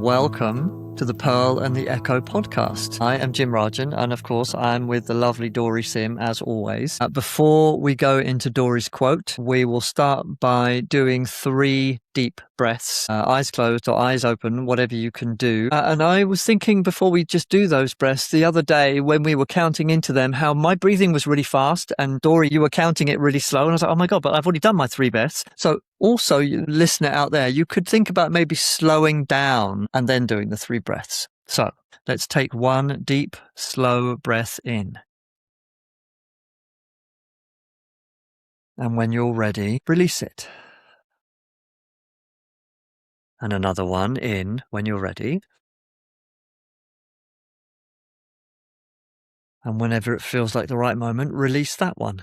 welcome to the Pearl and the Echo podcast. I am Jim Rajan, and of course, I'm with the lovely Dori Sim, as always. Before we go into Dori's quote, we will start by doing 3 deep breaths, eyes closed or eyes open, whatever you can do. And I was thinking before we just do those breaths the other day when we were counting into them, how my breathing was really fast, and Dori, you were counting it really slow. And I was like, oh my God, but I've already done my 3 breaths. So also, you listener out there, you could think about maybe slowing down and then doing the 3 breaths. So let's take 1 deep, slow breath in. And when you're ready, release it. And another one in when you're ready. And whenever it feels like the right moment, release that one.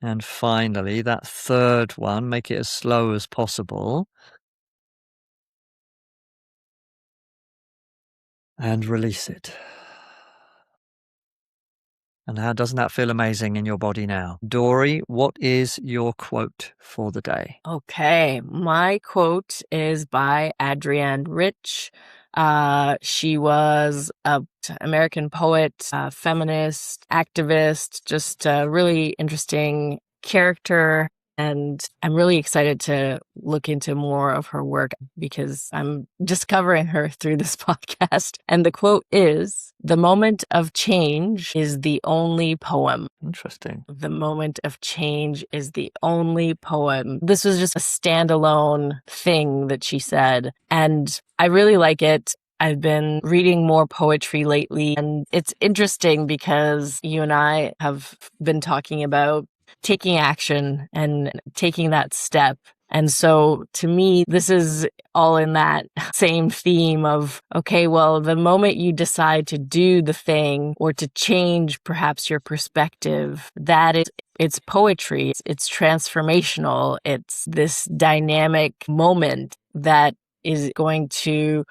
And finally, that 3rd one, make it as slow as possible. And release it. And how doesn't that feel amazing in your body now? Dori, what is your quote for the day? Okay, my quote is by Adrienne Rich. She was an American poet, feminist, activist, just a really interesting character. And I'm really excited to look into more of her work because I'm discovering her through this podcast. And the quote is, "The moment of change is the only poem." Interesting. The moment of change is the only poem. This was just a standalone thing that she said. And I really like it. I've been reading more poetry lately. And it's interesting because you and I have been talking about taking action and taking that step. And so to me, this is all in that same theme of, okay, well, the moment you decide to do the thing or to change perhaps your perspective, it's poetry, it's transformational, it's this dynamic moment that is going to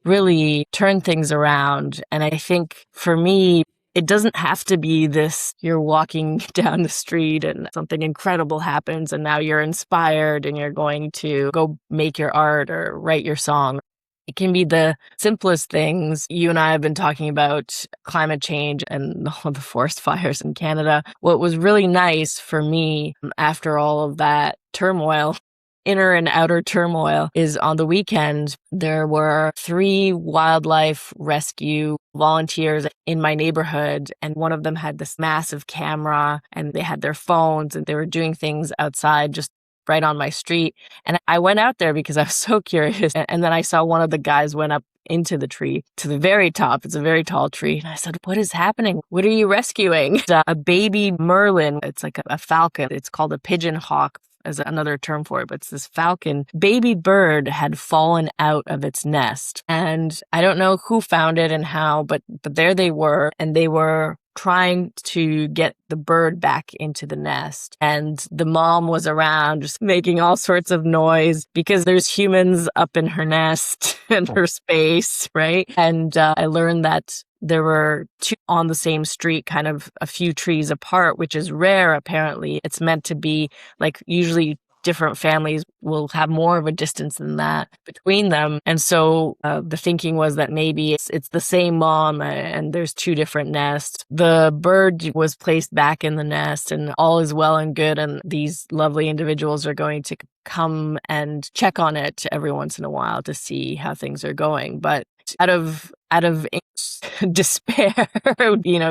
really turn things around. And I think for me, it doesn't have to be this, you're walking down the street and something incredible happens and now you're inspired and you're going to go make your art or write your song. It can be the simplest things. You and I have been talking about climate change and all the forest fires in Canada. What was really nice for me after all of that turmoil, inner and outer turmoil, is on the weekend, there were 3 wildlife rescue volunteers in my neighborhood. And one of them had this massive camera and they had their phones and they were doing things outside just right on my street. And I went out there because I was so curious. And then I saw one of the guys went up into the tree to the very top. It's a very tall tree. And I said, "What is happening? What are you rescuing?" It's a baby merlin. It's like a falcon. It's called a pigeon hawk as another term for it, but it's this falcon. Baby bird had fallen out of its nest. And I don't know who found it and how, but there they were. And they were trying to get the bird back into the nest. And the mom was around just making all sorts of noise because there's humans up in her nest and her space, right? And I learned that there were 2 on the same street, kind of a few trees apart, which is rare, apparently. It's meant to be like usually different families will have more of a distance than that between them. And so the thinking was that maybe it's the same mom and there's 2 different nests. The bird was placed back in the nest and all is well and good. And these lovely individuals are going to come and check on it every once in a while to see how things are going. But out of despair,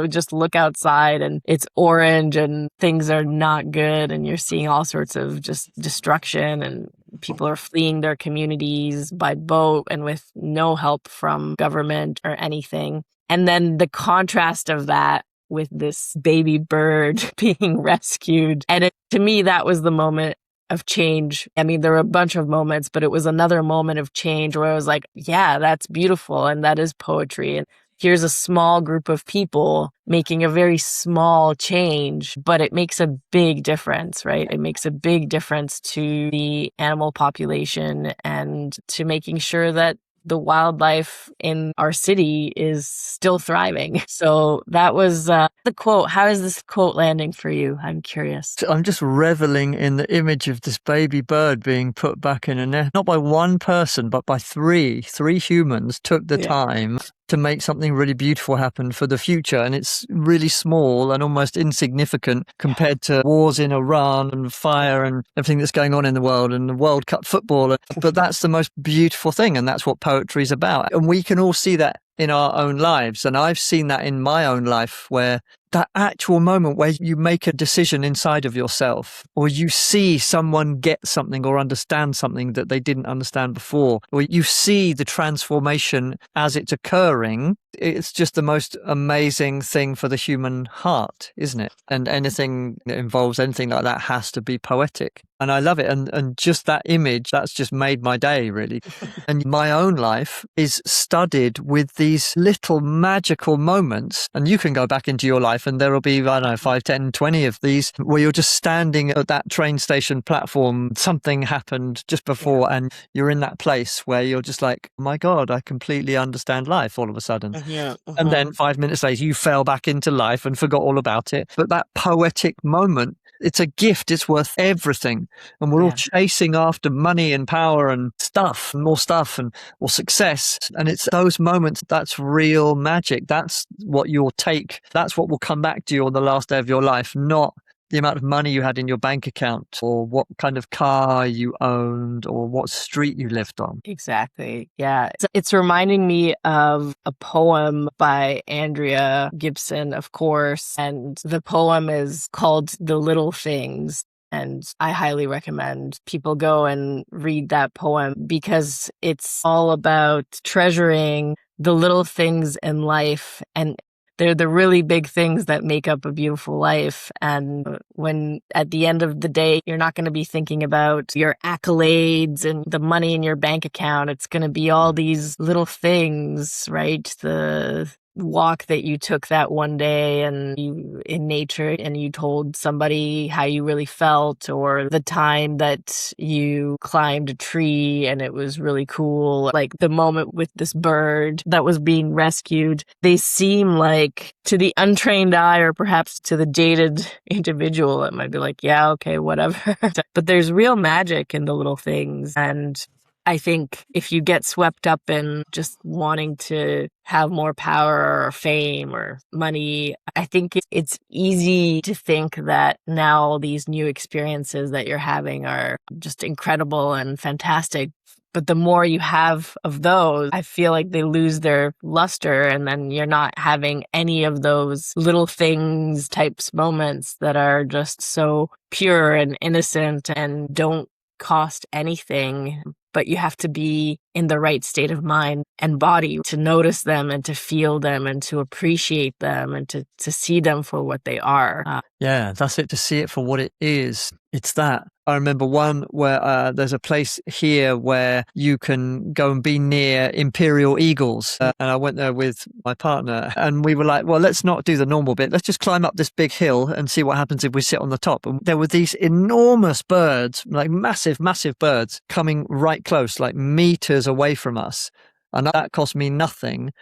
just look outside and it's orange and things are not good and you're seeing all sorts of just destruction and people are fleeing their communities by boat and with no help from government or anything. And then the contrast of that with this baby bird being rescued. And to me, that was the moment of change. I mean, there were a bunch of moments, but it was another moment of change where I was like, yeah, that's beautiful. And that is poetry. And here's a small group of people making a very small change, but it makes a big difference, right? It makes a big difference to the animal population and to making sure that the wildlife in our city is still thriving. So that was the quote. How is this quote landing for you? I'm curious. I'm just reveling in the image of this baby bird being put back in a nest, not by one person, but by three humans took the time to make something really beautiful happen for the future. And it's really small and almost insignificant compared to wars in Iran and fire and everything that's going on in the world and the World Cup football. But that's the most beautiful thing. And that's what poetry is about. And we can all see that in our own lives. And I've seen that in my own life, where that actual moment where you make a decision inside of yourself, or you see someone get something or understand something that they didn't understand before, or you see the transformation as it's occurring. It's just the most amazing thing for the human heart, isn't it? And anything that involves anything like that has to be poetic. And I love it. And just that image, that's just made my day, really. And my own life is studded with these little magical moments. And you can go back into your life and there will be, I don't know, 5, 10, 20 of these where you're just standing at that train station platform. Something happened just before and you're in that place where you're just like, oh my God, I completely understand life all of a sudden. And then 5 minutes later, you fell back into life and forgot all about it. But that poetic moment, it's a gift. It's worth everything. And we're all chasing after money and power and stuff and more stuff and or success. And it's those moments, that's real magic. That's what you'll take. That's what will come back to you on the last day of your life, not the amount of money you had in your bank account or what kind of car you owned or what street you lived on. Exactly. Yeah. It's reminding me of a poem by Andrea Gibson, of course. And the poem is called The Little Things. And I highly recommend people go and read that poem because it's all about treasuring the little things in life, and they're the really big things that make up a beautiful life. And when at the end of the day, you're not going to be thinking about your accolades and the money in your bank account. It's going to be all these little things, right? The walk that you took that one day and you in nature and you told somebody how you really felt, or the time that you climbed a tree and it was really cool, like the moment with this bird that was being rescued. They seem like, to the untrained eye or perhaps to the jaded individual, it might be like, yeah, okay, whatever. But there's real magic in the little things. And I think if you get swept up in just wanting to have more power or fame or money, I think it's easy to think that now these new experiences that you're having are just incredible and fantastic. But the more you have of those, I feel like they lose their luster, and then you're not having any of those little things types moments that are just so pure and innocent and don't cost anything. But you have to be in the right state of mind and body to notice them and to feel them and to appreciate them and to see them for what they are. Yeah, that's it, to see it for what it is. It's that. I remember one where there's a place here where you can go and be near imperial eagles. And I went there with my partner and we were like, well, let's not do the normal bit. Let's just climb up this big hill and see what happens if we sit on the top. And there were these enormous birds, like massive, massive birds coming right close, like meters away from us. And that cost me nothing.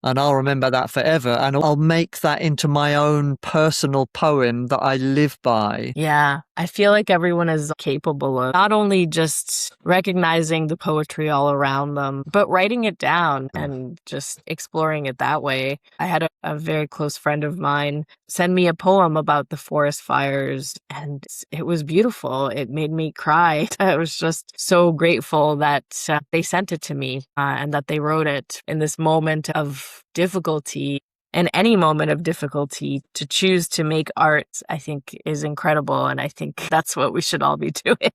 And I'll remember that forever. And I'll make that into my own personal poem that I live by. Yeah, I feel like everyone is capable of not only just recognizing the poetry all around them, but writing it down and just exploring it that way. I had a very close friend of mine send me a poem about the forest fires, and it was beautiful. It made me cry. I was just so grateful that they sent it to me and that they wrote it in this moment of difficulty. And any moment of difficulty, to choose to make art, I think, is incredible. And I think that's what we should all be doing.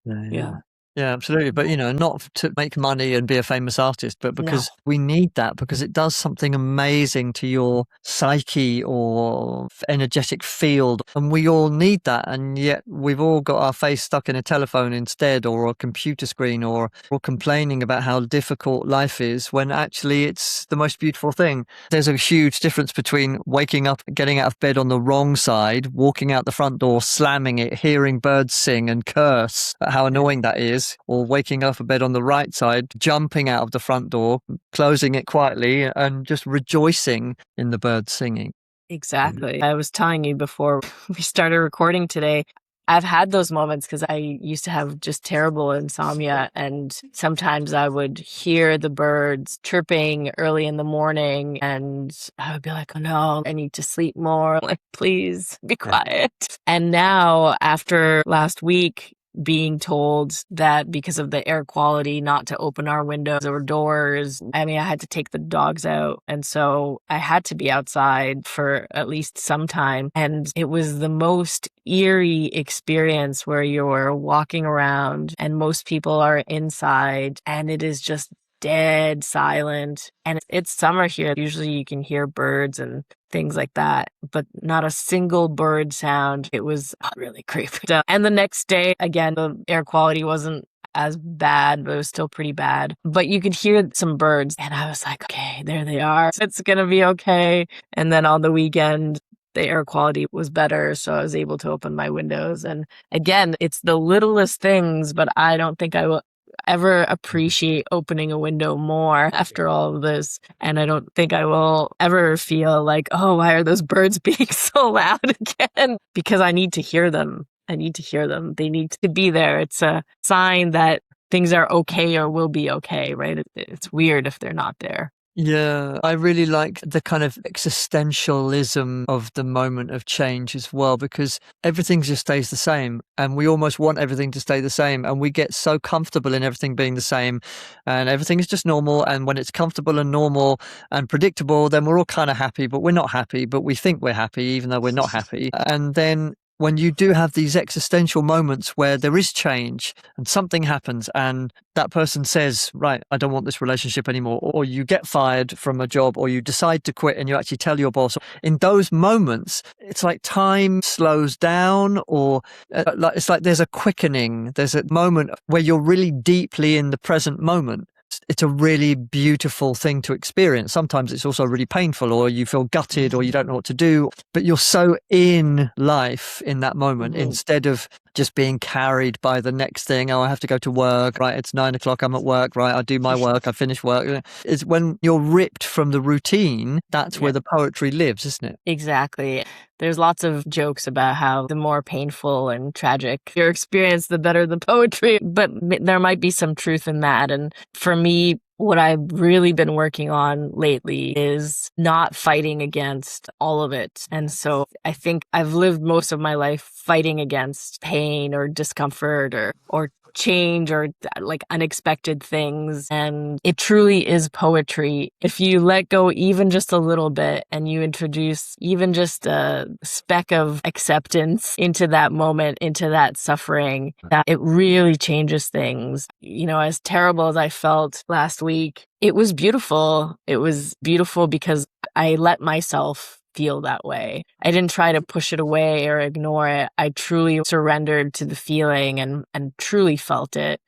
Yeah. Yeah, absolutely. But, not to make money and be a famous artist, but because we need that, because it does something amazing to your psyche or energetic field. And we all need that. And yet we've all got our face stuck in a telephone instead, or a computer screen, or complaining about how difficult life is, when actually it's the most beautiful thing. There's a huge difference between waking up, getting out of bed on the wrong side, walking out the front door, slamming it, hearing birds sing and curse at how annoying that is, is, or waking up a bed on the right side, jumping out of the front door, closing it quietly, and just rejoicing in the birds singing. Exactly. I was telling you before we started recording today, I've had those moments because I used to have just terrible insomnia. And sometimes I would hear the birds chirping early in the morning and I would be like, oh no, I need to sleep more. Like, please be quiet. And now, after last week, being told that because of the air quality, not to open our windows or doors. I mean, I had to take the dogs out. And so I had to be outside for at least some time. And it was the most eerie experience where you're walking around and most people are inside and it is just dead silent. And it's summer here. Usually you can hear birds and things like that, but not a single bird sound. It was really creepy. And the next day, again, the air quality wasn't as bad, but it was still pretty bad. But you could hear some birds and I was like, okay, there they are. It's going to be okay. And then on the weekend, the air quality was better, so I was able to open my windows. And again, it's the littlest things, but I don't think I will ever appreciate opening a window more after all of this. And I don't think I will ever feel like, oh, why are those birds being so loud again? Because I need to hear them. I need to hear them. They need to be there. It's a sign that things are okay or will be okay, right? It's weird if they're not there. Yeah, I really like the kind of existentialism of the moment of change as well, because everything just stays the same and we almost want everything to stay the same and we get so comfortable in everything being the same and everything is just normal. And when it's comfortable and normal and predictable, then we're all kind of happy, but we're not happy, but we think we're happy even though we're not happy. And then when you do have these existential moments where there is change and something happens and that person says, right, I don't want this relationship anymore, or you get fired from a job, or you decide to quit and you actually tell your boss, in those moments, it's like time slows down, or it's like there's a quickening. There's a moment where you're really deeply in the present moment. It's a really beautiful thing to experience. Sometimes it's also really painful, or you feel gutted, or you don't know what to do, but you're so in life in that moment instead of just being carried by the next thing. Oh, I have to go to work, right? It's 9 o'clock. I'm at work, right? I do my work. I finish work. It's when you're ripped from the routine. That's where the poetry lives, isn't it? Exactly. There's lots of jokes about how the more painful and tragic your experience, the better the poetry, but there might be some truth in that. And for me, what I've really been working on lately is not fighting against all of it. And so I think I've lived most of my life fighting against pain or discomfort or change or like unexpected things. And it truly is poetry. If you let go even just a little bit and you introduce even just a speck of acceptance into that moment, into that suffering, that it really changes things. You know, as terrible as I felt last week, it was beautiful. It was beautiful because I let myself feel that way. I didn't try to push it away or ignore it. I truly surrendered to the feeling and truly felt it.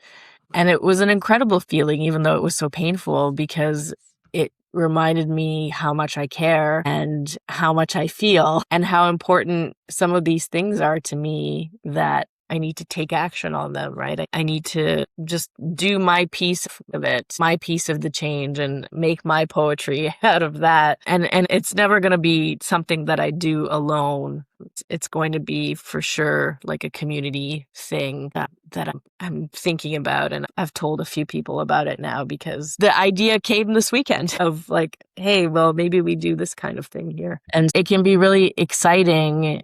And it was an incredible feeling, even though it was so painful, because it reminded me how much I care and how much I feel and how important some of these things are to me, that I need to take action on them, right? I need to just do my piece of it, my piece of the change, and make my poetry out of that. And it's never going to be something that I do alone. It's going to be for sure like a community thing that I'm thinking about. And I've told a few people about it now because the idea came this weekend of like, hey, well, maybe we do this kind of thing here. And it can be really exciting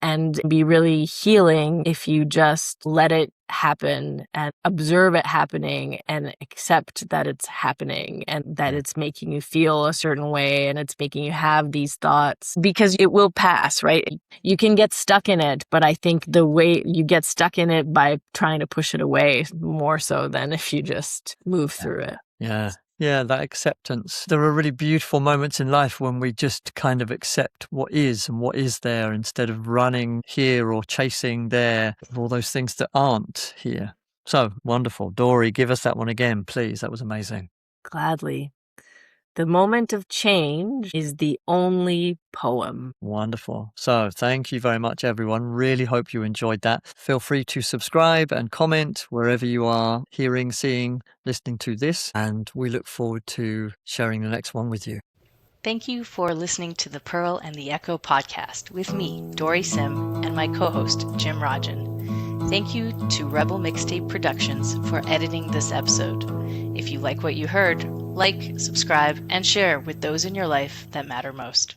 and be really healing if you just let it happen and observe it happening and accept that it's happening and that it's making you feel a certain way and it's making you have these thoughts, because it will pass, right? You can get stuck in it, but I think the way you get stuck in it by trying to push it away more so than if you just move through it. Yeah. Yeah, that acceptance. There are really beautiful moments in life when we just kind of accept what is and what is there instead of running here or chasing there, all those things that aren't here. So wonderful. Dori, give us that one again, please. That was amazing. Gladly. The moment of change is the only poem. Wonderful. So thank you very much, everyone. Really hope you enjoyed that. Feel free to subscribe and comment wherever you are hearing, seeing, listening to this. And we look forward to sharing the next one with you. Thank you for listening to the Pearl and the Echo podcast with me, Dori Sim, and my co-host, Jim Rajan. Thank you to Rebel Mixtape Productions for editing this episode. If you like what you heard, like, subscribe, and share with those in your life that matter most.